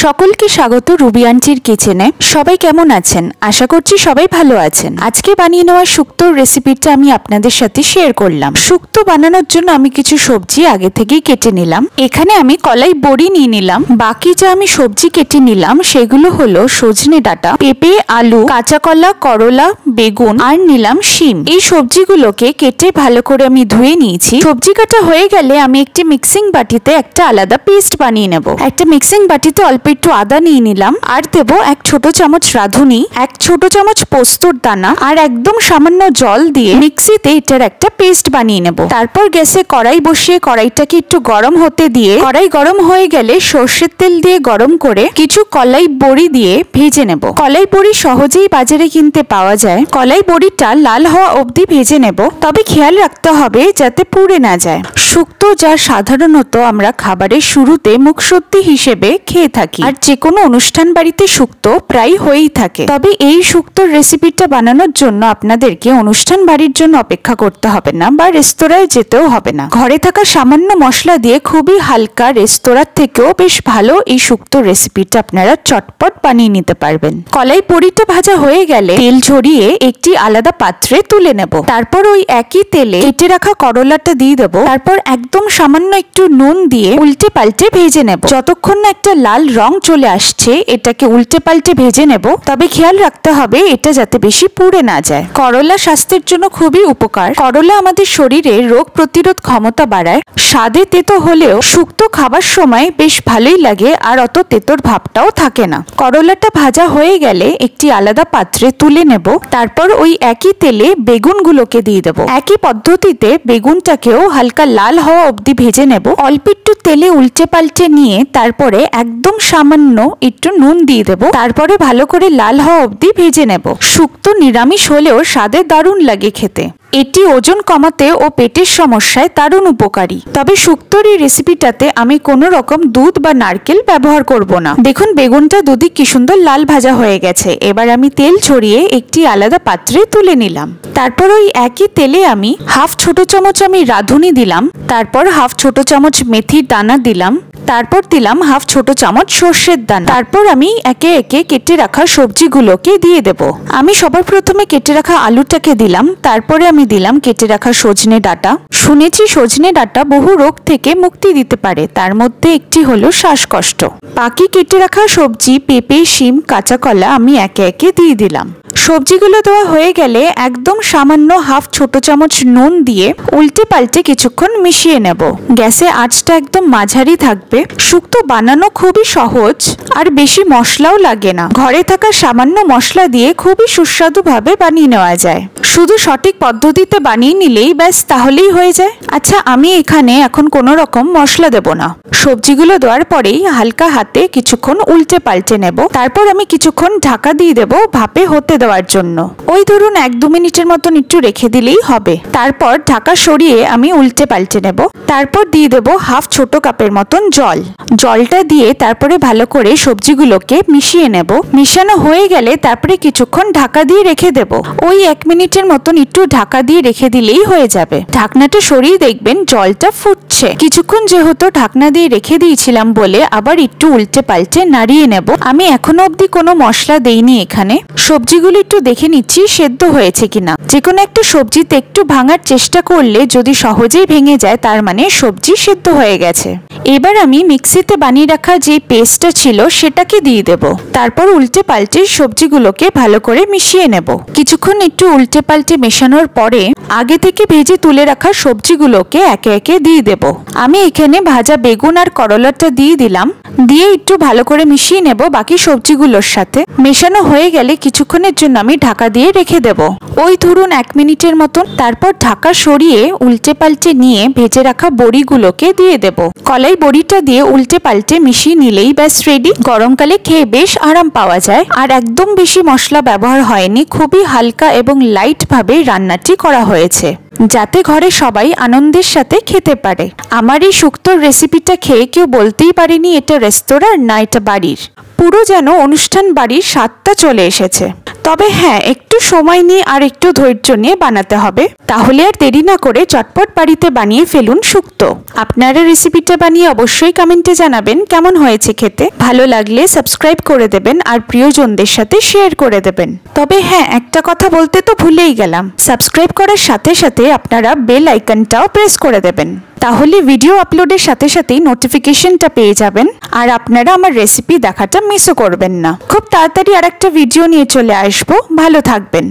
সকলকে স্বাগত রুবি আন্টির কিচেনে। সবাই কেমন আছেন? আশা করছি সবাই ভালো আছেন। আজকে বানিয়ে নেওয়া শুক্তোর রেসিপিটা আমি আপনাদের সাথে শেয়ার করলাম। শুক্তো বানানোর জন্য আমি কিছু সবজি আগে থেকেই কেটে নিলাম। এখানে আমি কলাই বড়ি নিয়ে নিলাম। বাকি যা আমি সবজি কেটে নিলাম সেগুলো হলো সজনে ডাঁটা, পেঁপে, আলু, কাঁচা কলা, করলা, বেগুন আর নিলাম শিম। এই সবজিগুলোকে কেটে ভালো করে আমি ধুয়ে নিয়েছি। সবজি কাটা হয়ে গেলে আমি একটি মিক্সিং বাটিতে একটা আলাদা পেস্ট বানিয়ে নেব। একটা মিক্সিং বাটিতে অল্প একটু আদা নিয়ে নিলাম আর দেব এক ছোট চামচ রাঁধুনি, এক ছোট চামচ পোস্তর দানা আর একদম সামান্য জল দিয়ে মিক্সিতে এটার একটা পেস্ট বানিয়ে নেব। তারপর গ্যাসে কড়াই বসিয়ে কড়াইটাকে একটু গরম হতে দিয়ে কড়াই গরম হয়ে গেলে সর্ষের তেল দিয়ে গরম করে কিছু কলাই বড়ি দিয়ে ভেজে নেব। কলাই বড়ি সহজেই বাজারে কিনতে পাওয়া যায়। কলাই বড়িটা লাল হওয়া অবধি ভেজে নেব, তবে খেয়াল রাখতে হবে যাতে পুড়ে না যায়। শুক্তো যা সাধারণত আমরা খাবারের শুরুতে মুখশুদ্ধি হিসেবে খেয়ে থাকি আর যে কোনো অনুষ্ঠান বাড়িতে শুক্তো প্রায় হয়েই থাকে। তবে এই শুক্তোর রেসিপিটা বানানোর জন্য আপনাদেরকে অনুষ্ঠান বাড়ির জন্য অপেক্ষা করতে হবে না বা রেস্তোরাঁয় যেতেও হবে না। ঘরে থাকা সামান্য মশলা দিয়ে খুবই হালকা, রেস্তোরাঁর থেকেও বেশ ভালো এই শুক্তোর রেসিপিটা আপনারা চটপট বানিয়ে নিতে পারবেন। কলাই বড়িটা ভাজা হয়ে গেলে তেল ঝরিয়ে একটি আলাদা পাত্রে তুলে নেব। তারপর ওই একই তেলে কেটে রাখা করলাটা দিয়ে দেবো। তারপর একদম সামান্য একটু নুন দিয়ে উল্টে পাল্টে ভেজে নেব। যতক্ষণ না একটা লাল রং চলে আসছে এটাকে উল্টে পাল্টে ভেজে নেব, তবে খেয়াল রাখতে হবে এটা যাতে বেশি পুড়ে না যায়। করলা স্বাস্থ্যের জন্য খুবই উপকার। করলা আমাদের শরীরে রোগ প্রতিরোধ ক্ষমতা বাড়ায়। স্বাদে তেতো হলেও শুক্তো খাবার সময় বেশ ভালোই লাগে আর অত তেতোর ভাবটাও থাকে না। করলাটা ভাজা হয়ে গেলে একটি আলাদা পাত্রে তুলে নেব। তারপর ওই একই তেলে বেগুনগুলোকে দিয়ে দেব। একই পদ্ধতিতে বেগুনটাকেও হালকা লাল হওয়া অবধি ভেজে নেব। অল্প একটু তেলে উল্টে পাল্টে নিয়ে তারপরে একদম সামান্য একটু নুন দিয়ে দেব। তারপরে ভালো করে লাল হওয়া অবধি ভেজে নেব। শুক্তো নিরামিষ হলেও স্বাদে দারুণ লাগে খেতে। এটি ওজন কমাতে ও পেটের সমস্যায় দারুণ উপকারী। তবে শুক্তোর এই রেসিপিটাতে আমি কোনো রকম দুধ বা নারকেল ব্যবহার করব না। দেখুন বেগুনটা দুদিক কি সুন্দর লাল ভাজা হয়ে গেছে। এবার আমি তেল ছড়িয়ে একটি আলাদা পাত্রে তুলে নিলাম। তারপর ওই একই তেলে আমি হাফ ছোট চামচ রাঁধুনি দিলাম। তারপর হাফ ছোট চামচ মেথির দানা দিলাম। তারপর দিলাম হাফ ছোট চামচ সর্ষের দানা। তারপর আমি একে একে কেটে রাখা সবজিগুলোকে দিয়ে দেব। আমি সবার প্রথমে কেটে রাখা আলুটাকে দিলাম। তারপরে আমি দিলাম কেটে রাখা সজনে ডাঁটা। শুনেছি সজনে ডাঁটা বহু রোগ থেকে মুক্তি দিতে পারে, তার মধ্যে একটি হলো শ্বাসকষ্ট। বাকি কেটে রাখা সবজি পেঁপে, শিম, কাঁচা কলা আমি একে একে দিয়ে দিলাম। সবজিগুলো দেওয়া হয়ে গেলে একদম সামান্য হাফ ছোট চামচ নুন দিয়ে উল্টে পাল্টে কিছুক্ষণ মিশিয়ে নেব। গ্যাসে আঁচটা একদম মাঝারি থাকবে। শুক্তো বানানো খুবই সহজ আর বেশি মশলাও লাগে না। ঘরে থাকা সামান্য মশলা দিয়ে খুবই সুস্বাদু ভাবে বানিয়ে নেওয়া যায়। শুধু সঠিক পদ্ধতিতে বানিয়ে নিলেই ব্যাস তাহলেই হয়ে যায়। আচ্ছা, আমি এখানে এখন কোনো রকম মশলা দেব না। সবজিগুলো দেওয়ার পরেই হালকা হাতে কিছুক্ষণ উল্টে পাল্টে নেব। তারপর আমি কিছুক্ষণ ঢাকা দিয়ে দেব ভাপে হতে দেওয়ার জন্য। ওই ধরুন 1-2 মিনিটের মতন একটু রেখে দিলেই হবে। তারপর ঢাকা সরিয়ে আমি উল্টে পাল্টে নেব। তারপর দিয়ে দেব হাফ ছোট কাপের মতন জল। জলটা দিয়ে তারপরে ভালো করে সবজিগুলোকে মিশিয়ে নেব। মিশানো হয়ে গেলে তারপরে কিছুক্ষণ ঢাকা দিয়ে রেখে দেব। ওই 1 মিনিটের মতন একটু ঢাকা দিয়ে রেখে দিলেই হয়ে যাবে। ঢাকনাটা সরিয়ে দেখবেন জলটা ফুটছে। কিছুক্ষণ যেহেতু ঢাকনা দিয়ে রেখে দিয়েছিলাম বলে আবার একটু উল্টে পাল্টে নাড়িয়ে নেব। আমি এখনো অবধি কোনো মশলা দেইনি এখানে। সবজিগুলো একটু দেখে নিচ্ছি সেদ্ধ হয়েছে কিনা। যে কোনো একটা সবজিতে একটু ভাঙার চেষ্টা করলে যদি সহজেই ভেঙে যায় তার মানে সবজি সেদ্ধ হয়ে গেছে। এবার আমি মিক্সিতে বানিয়ে রাখা যে পেস্টটা ছিল সেটাকে দিয়ে দেব। তারপর উল্টে পাল্টে সবজিগুলোকে ভালো করে মিশিয়ে নেব। কিছুক্ষণ একটু উল্টে পাল্টে মেশানোর পরে আগে থেকে ভেজে তুলে রাখা সবজিগুলোকে একে একে দিয়ে দেব। আমি এখানে ভাজা বেগুন আর করলাটা দিয়ে দিলাম। দিয়ে একটু ভালো করে মিশিয়ে নেব বাকি সবজিগুলোর সাথে। মেশানো হয়ে গেলে কিছুক্ষণের জন্য আমি ঢাকা দিয়ে রেখে দেব। ওই ধরুন 1 মিনিটের মতন। তারপর ঢাকা সরিয়ে উল্টে পাল্টে নিয়ে ভেজে রাখা বড়িগুলোকে দিয়ে দেব। কলাই বড়িটা দিয়ে উল্টে পাল্টে মিশিয়ে নিলেই ব্যাস রেডি। গরমকালে খেয়ে বেশ আরাম পাওয়া যায় আর একদম বেশি মশলা ব্যবহার হয়নি। খুবই হালকা এবং লাইট ভাবে রান্নাটি করা হয়েছে যাতে ঘরে সবাই আনন্দের সাথে খেতে পারে। আমার এই শুক্তোর রেসিপিটা খেয়ে কেউ বলতেই পারেনি এটা রেস্তোরাঁর না এটা বাড়ির। পুরো যেন অনুষ্ঠান বাড়ির স্বাদটা চলে এসেছে। তবে হ্যাঁ, একটু একটু সময় নিয়ে আর একটু ধৈর্য নিয়ে বানাতে হবে। তাহলে আর দেরি না করে চটপট বাড়িতে বানিয়ে ফেলুন শুক্তো। আপনারা রেসিপিটা বানিয়ে অবশ্যই কমেন্টে জানাবেন কেমন হয়েছে খেতে। ভালো লাগলে সাবস্ক্রাইব করে দেবেন আর প্রিয়জনদের সাথে শেয়ার করে দেবেন। তবে হ্যাঁ, একটা কথা বলতে তো ভুলেই গেলাম, সাবস্ক্রাইব করার সাথে সাথে আপনারা বেল আইকনটাও প্রেস করে দেবেন। তাহলে ভিডিও আপলোডের সাথে সাথেই নোটিফিকেশনটা পেয়ে যাবেন আর আপনারা আমার রেসিপি দেখাটা মিসও করবেন না। খুব তাড়াতাড়ি আরেকটা ভিডিও নিয়ে চলে আসবো। ভালো থাকবেন।